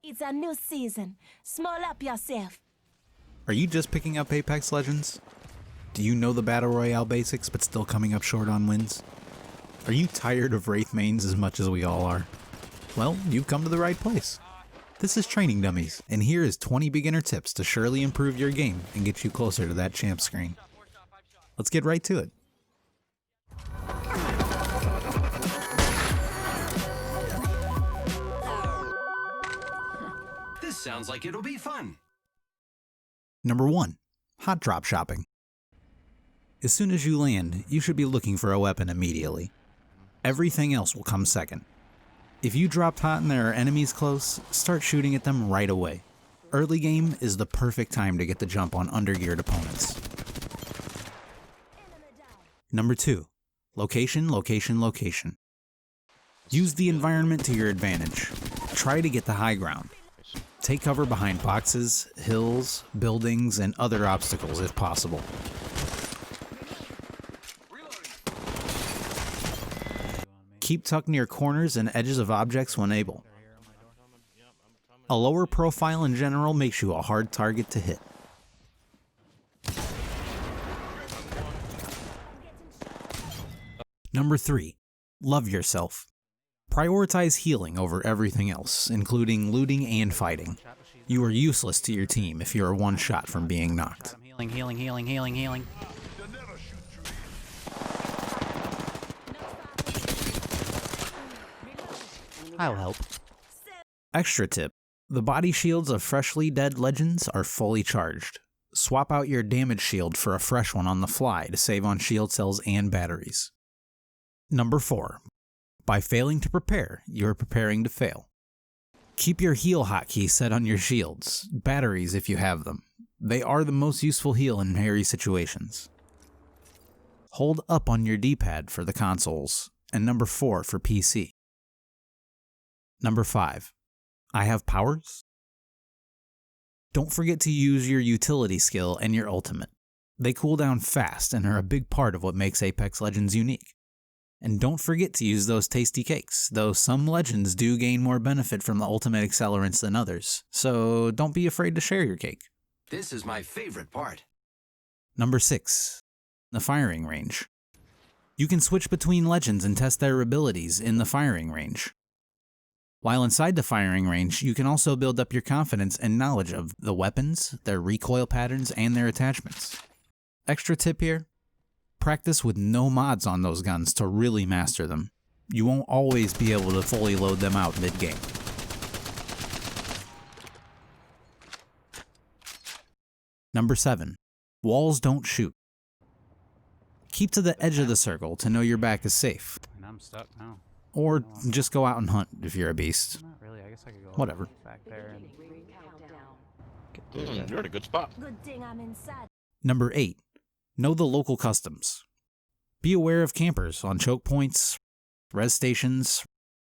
It's a new season. Small up yourself. Are you just picking up Apex Legends? Do you know the Battle Royale basics but still coming up short on wins? Are you tired of Wraith mains as much as we all are? Well, you've come to the right place. This is Training Dummies, and here is 20 beginner tips to surely improve your game and get you closer to that champ screen. Let's get right to it. This sounds like it'll be fun. Number 1. Hot drop shopping. As soon as you land, you should be looking for a weapon immediately. Everything else will come second. If you dropped hot and there are enemies close, start shooting at them right away. Early game is the perfect time to get the jump on undergeared opponents. Number 2. Location, location, location. Use the environment to your advantage. Try to get the high ground. Take cover behind boxes, hills, buildings, and other obstacles if possible. Keep tucked near corners and edges of objects when able. A lower profile in general makes you a hard target to hit. Number 3. Love yourself. Prioritize healing over everything else, including looting and fighting. You are useless to your team if you are one shot from being knocked. Healing. I'll help. Extra tip. The body shields of freshly dead legends are fully charged. Swap out your damage shield for a fresh one on the fly to save on shield cells and batteries. Number 4. By failing to prepare, you are preparing to fail. Keep your heal hotkey set on your shields, batteries if you have them. They are the most useful heal in hairy situations. Hold up on your D-pad for the consoles, and number 4 for PC. Number 5. I have powers? Don't forget to use your utility skill and your ultimate. They cool down fast and are a big part of what makes Apex Legends unique. And don't forget to use those tasty cakes, though some legends do gain more benefit from the ultimate accelerants than others, so don't be afraid to share your cake. This is my favorite part. Number 6. The firing range. You can switch between legends and test their abilities in the firing range. While inside the firing range, you can also build up your confidence and knowledge of the weapons, their recoil patterns, and their attachments. Extra tip here. Practice with no mods on those guns to really master them. You won't always be able to fully load them out mid-game. Number 7. Walls don't shoot. Keep to the edge of the circle to know your back is safe. And I'm stuck now. Or just go out and hunt if you're a beast. Not really. I guess I could go Whatever. back there and You're in a good spot. Good thing I'm inside. Number 8. Know the local customs. Be aware of campers on choke points, res stations,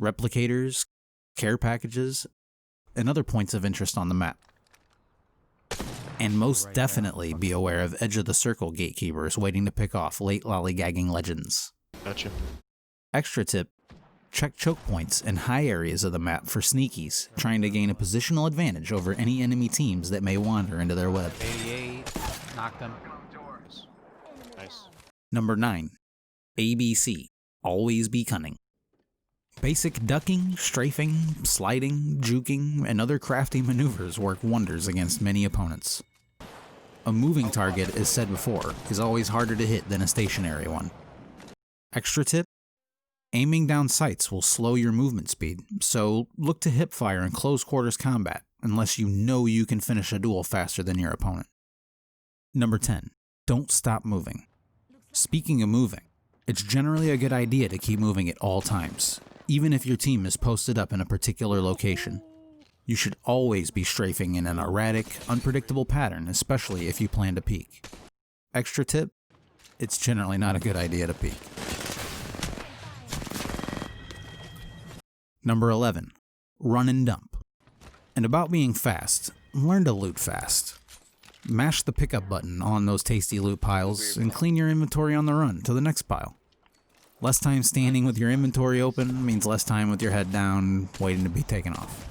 replicators, care packages, and other points of interest on the map. And most definitely be aware of edge of the circle gatekeepers waiting to pick off late lollygagging legends. Gotcha. Extra tip. Check choke points and high areas of the map for sneakies, trying to gain a positional advantage over any enemy teams that may wander into their web. 88. Knocked him. Nice. Number 9. ABC. Always be cunning. Basic ducking, strafing, sliding, juking, and other crafty maneuvers work wonders against many opponents. A moving target, as said before, is always harder to hit than a stationary one. Extra tip. Aiming down sights will slow your movement speed, so look to hipfire in close quarters combat, unless you know you can finish a duel faster than your opponent. Number 10. Don't stop moving. Speaking of moving, it's generally a good idea to keep moving at all times, even if your team is posted up in a particular location. You should always be strafing in an erratic, unpredictable pattern, especially if you plan to peek. Extra tip, it's generally not a good idea to peek. Number 11. Run and dump. And about being fast, learn to loot fast. Mash the pickup button on those tasty loot piles and clean your inventory on the run to the next pile. Less time standing with your inventory open means less time with your head down, waiting to be taken off.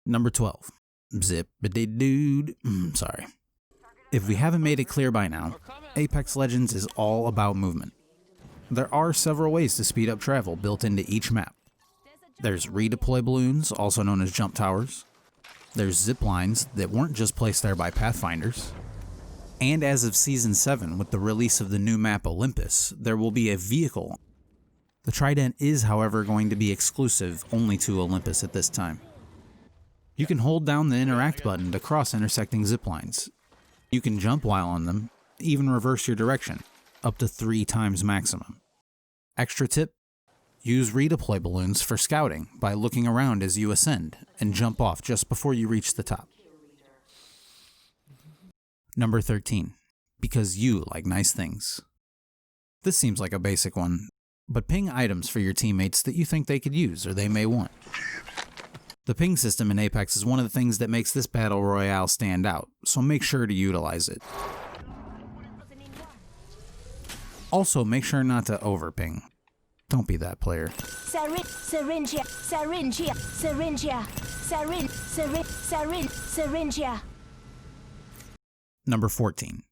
Number 12. Zippity Doo. Sorry. If we haven't made it clear by now, Apex Legends is all about movement. There are several ways to speed up travel built into each map. There's redeploy balloons, also known as jump towers. There's zip lines that weren't just placed there by Pathfinders. And as of Season 7, with the release of the new map Olympus, there will be a vehicle. The Trident is, however, going to be exclusive only to Olympus at this time. You can hold down the interact button to cross intersecting zip lines. You can jump while on them, even reverse your direction, up to 3 times maximum. Extra tip, use redeploy balloons for scouting by looking around as you ascend and jump off just before you reach the top. Number 13, because you like nice things. This seems like a basic one, but ping items for your teammates that you think they could use or they may want. The ping system in Apex is one of the things that makes this Battle Royale stand out, so make sure to utilize it. Also, make sure not to overping. Don't be that player. Syringia. Number 14.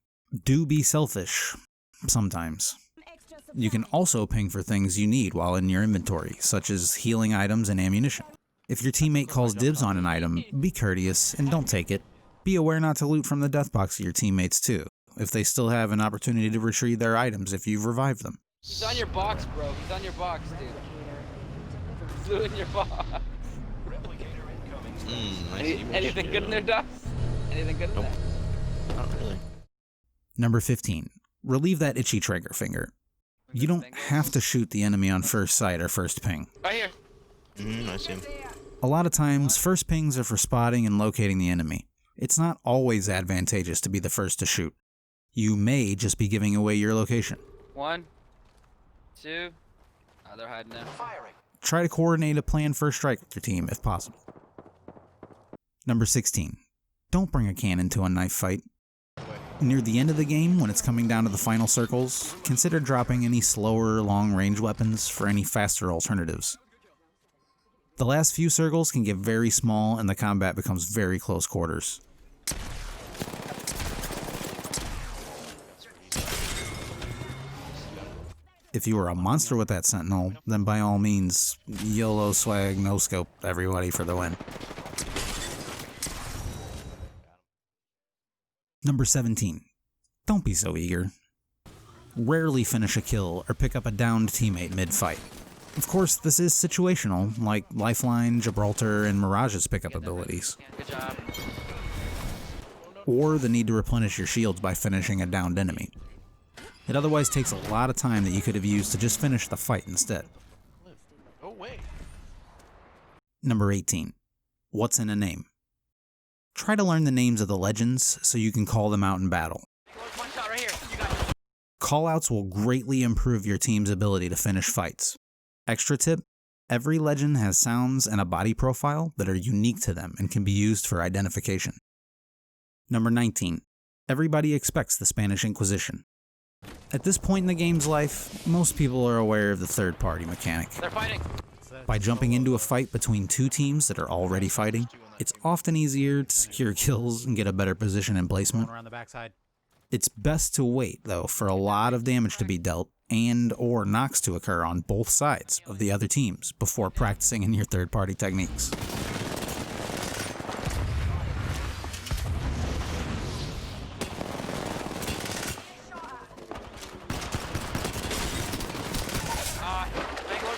Do be selfish. Sometimes. You can also ping for things you need while in your inventory, such as healing items and ammunition. If your teammate calls dibs on an item, be courteous and don't take it. Be aware not to loot from the death box of your teammates too, if they still have an opportunity to retrieve their items if you've revived them. He's on your box, bro. He's on your box, dude. He's looting your box. Anything good in there, Dust? Anything good in there? Not really. Number 15. Relieve that itchy trigger finger. You don't have to shoot the enemy on first sight or first ping. Right here. I see him. A lot of times, first pings are for spotting and locating the enemy. It's not always advantageous to be the first to shoot. You may just be giving away your location. 1, 2. Oh, they're hiding now. Try to coordinate a planned first strike with your team if possible. Number 16. Don't bring a cannon to a knife fight. Near the end of the game, when it's coming down to the final circles, consider dropping any slower, long-range weapons for any faster alternatives. The last few circles can get very small and the combat becomes very close quarters. If you were a monster with that sentinel, then by all means, YOLO swag, no scope everybody for the win. Number 17. Don't be so eager. Rarely finish a kill or pick up a downed teammate mid-fight. Of course, this is situational, like Lifeline, Gibraltar, and Mirage's pickup abilities. Good job. Or the need to replenish your shields by finishing a downed enemy. It otherwise takes a lot of time that you could have used to just finish the fight instead. Oh, wait. Number 18. What's in a name? Try to learn the names of the legends so you can call them out in battle. One shot right here. You got it. Callouts will greatly improve your team's ability to finish fights. Extra tip, every legend has sounds and a body profile that are unique to them and can be used for identification. Number 19. Everybody expects the Spanish Inquisition. At this point in the game's life, most people are aware of the third-party mechanic. They're fighting. By jumping into a fight between 2 teams that are already fighting, it's often easier to secure kills and get a better position and placement. Around the backside. It's best to wait, though, for a lot of damage to be dealt and or knocks to occur on both sides of the other teams before practicing in your third-party techniques.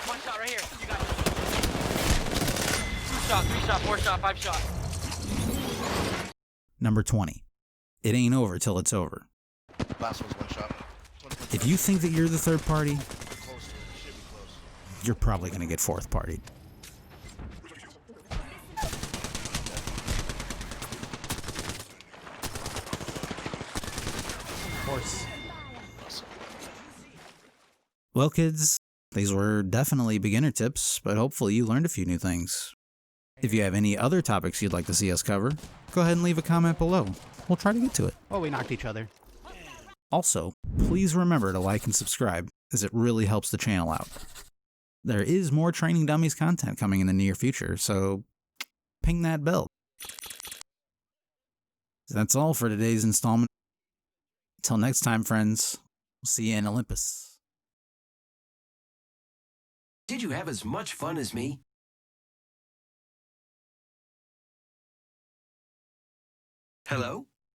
One shot right here. You got it. 2 shot, 3 shot, 4 shot, 5 shot. Number 20. It ain't over till it's over. Last one's 1 shot. If you think that you're the third party, you're probably going to get fourth partied. Of course. Well, kids, these were definitely beginner tips, but hopefully you learned a few new things. If you have any other topics you'd like to see us cover, go ahead and leave a comment below. We'll try to get to it. Oh, we knocked each other. Also, please remember to like and subscribe, as it really helps the channel out. There is more Training Dummies content coming in the near future, so ping that bell. That's all for today's installment. Until next time, friends, we'll see you in Olympus. Did you have as much fun as me? Hello?